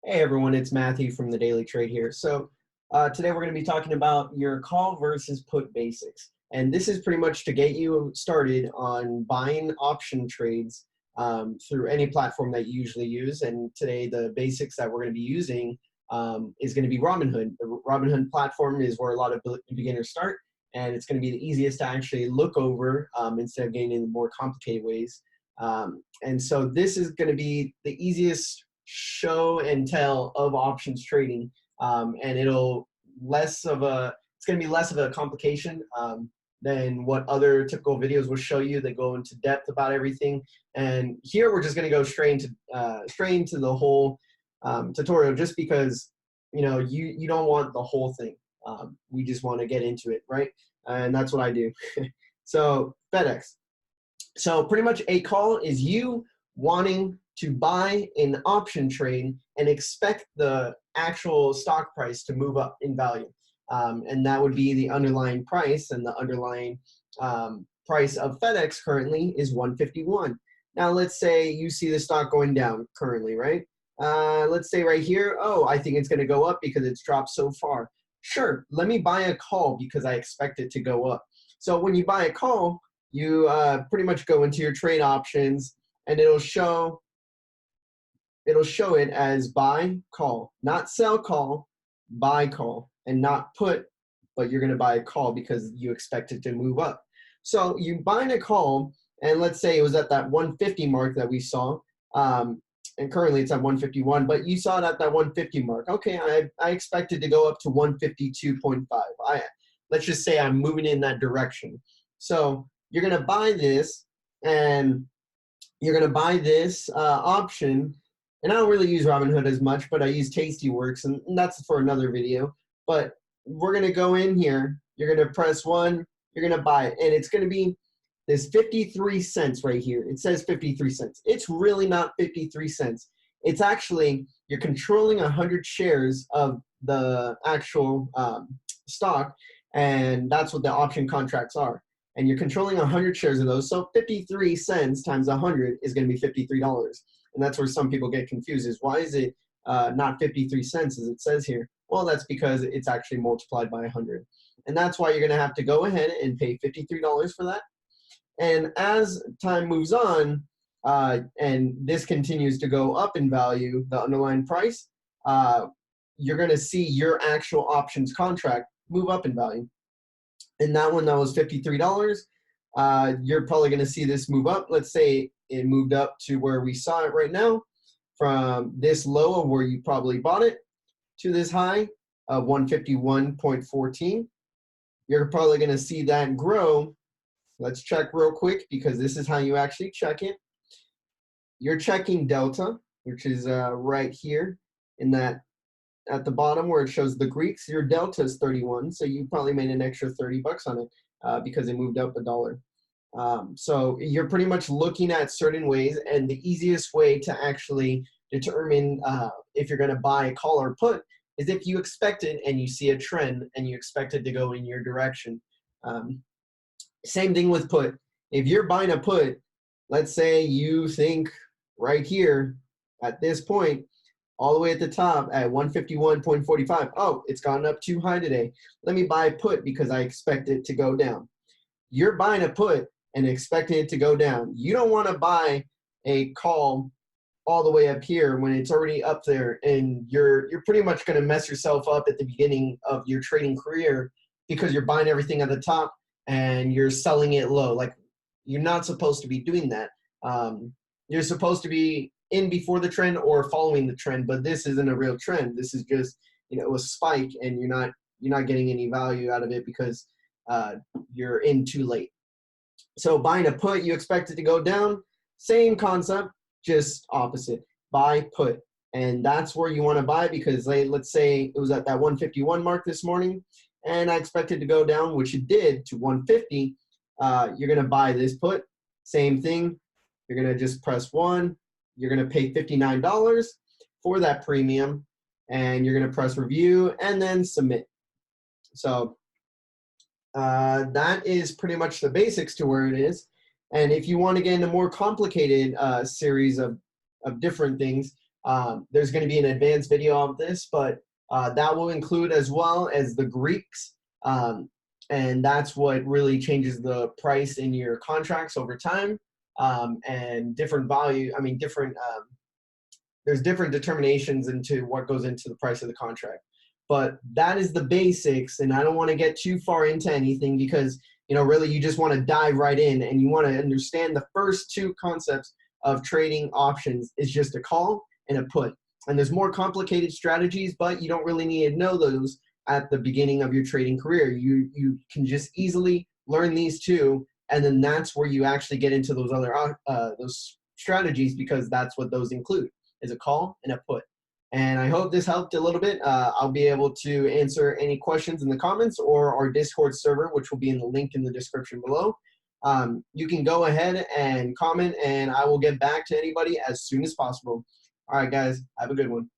Hey everyone, it's Matthew from the Daily Trade here. Today we're going to be talking about your call versus put basics. And this is pretty much to get you started on buying option trades through any platform that you usually use. And today the basics that we're going to be using is going to be Robinhood. The Robinhood platform is where a lot of beginners start, and it's going to be the easiest to actually look over instead of getting in more complicated ways. And so this is going to be the easiest show and tell of options trading, and it's going to be less of a complication than what other typical videos will show you that go into depth about everything. And here we're just going to go straight into the whole tutorial, just because you don't want the whole thing. We just want to get into it, right? And that's what I do. So FedEx. So pretty much a call is you wanting to buy an option trade and expect the actual stock price to move up in value. And that would be the underlying price, and the underlying price of FedEx currently is 151. Now let's say you see the stock going down currently, right? Let's say right here, oh, I think it's going to go up because it's dropped so far. Sure, let me buy a call because I expect it to go up. So when you buy a call, you pretty much go into your trade options, and it'll show it as buy call, not sell call, buy call, and not put, but you're going to buy a call because you expect it to move up. So you buying a call, and let's say it was at that 150 mark that we saw, and currently it's at 151, but you saw it at that 150 mark. Okay, I expected to go up to 152.5. Let's just say I'm moving in that direction. So you're going to buy this, and you're going to buy this option. And I don't really use Robinhood as much, but I use Tastyworks, and that's for another video. But we're going to go in here. You're going to press 1. You're going to buy it. And it's going to be this 53 cents right here. It says 53 cents. It's really not 53 cents. It's actually, you're controlling 100 shares of the actual stock, and that's what the option contracts are. And you're controlling 100 shares of those. So 53 cents times 100 is going to be $53. And that's where some people get confused, is why is it not 53 cents as it says here? Well, that's because it's actually multiplied by 100. And that's why you're going to have to go ahead and pay $53 for that. And as time moves on, and this continues to go up in value, the underlying price, you're going to see your actual options contract move up in value. And that one that was $53, you're probably going to see this move up. Let's say it moved up to where we saw it right now, from this low of where you probably bought it to this high of 151.14. You're probably going to see that grow. Let's check real quick, because this is how you actually check it. You're checking delta, which is right here in that, at the bottom where it shows the Greeks. Your delta is 31, so you probably made an extra 30 bucks on it because it moved up $1. So you're pretty much looking at certain ways, and the easiest way to actually determine if you're going to buy a call or put is if you expect it and you see a trend and you expect it to go in your direction. Same thing with put. If you're buying a put, let's say you think right here at this point, all the way at the top at 151.45, oh, it's gone up too high today. Let me buy a put because I expect it to go down. You're buying a put and expecting it to go down. You don't want to buy a call all the way up here when it's already up there, and you're pretty much going to mess yourself up at the beginning of your trading career because you're buying everything at the top and you're selling it low. Like, you're not supposed to be doing that. You're supposed to be in before the trend or following the trend, but this isn't a real trend. This is just, a spike, and you're not getting any value out of it because you're in too late. So buying a put, you expect it to go down. Same concept, just opposite. Buy put, and that's where you want to buy, because let's say it was at that 151 mark this morning, and I expected to go down, which it did, to 150. You're going to buy this put. Same thing. You're going to just press 1. You're going to pay $59 for that premium, and you're going to press review and then submit. So that is pretty much the basics to where it is. And if you want to get into more complicated series of different things, There's going to be an advanced video of this, but that will include as well as the Greeks. And that's what really changes the price in your contracts over time, and different value. I mean, there's different determinations into what goes into the price of the contract. But that is the basics, and I don't want to get too far into anything because, really you just want to dive right in and you want to understand the first two concepts of trading options is just a call and a put. And there's more complicated strategies, but you don't really need to know those at the beginning of your trading career. You can just easily learn these two, and then that's where you actually get into those other those strategies, because that's what those include, is a call and a put. And I hope this helped a little bit. I'll be able to answer any questions in the comments or our Discord server, which will be in the link in the description below. You can go ahead and comment, and I will get back to anybody as soon as possible. All right, guys, have a good one.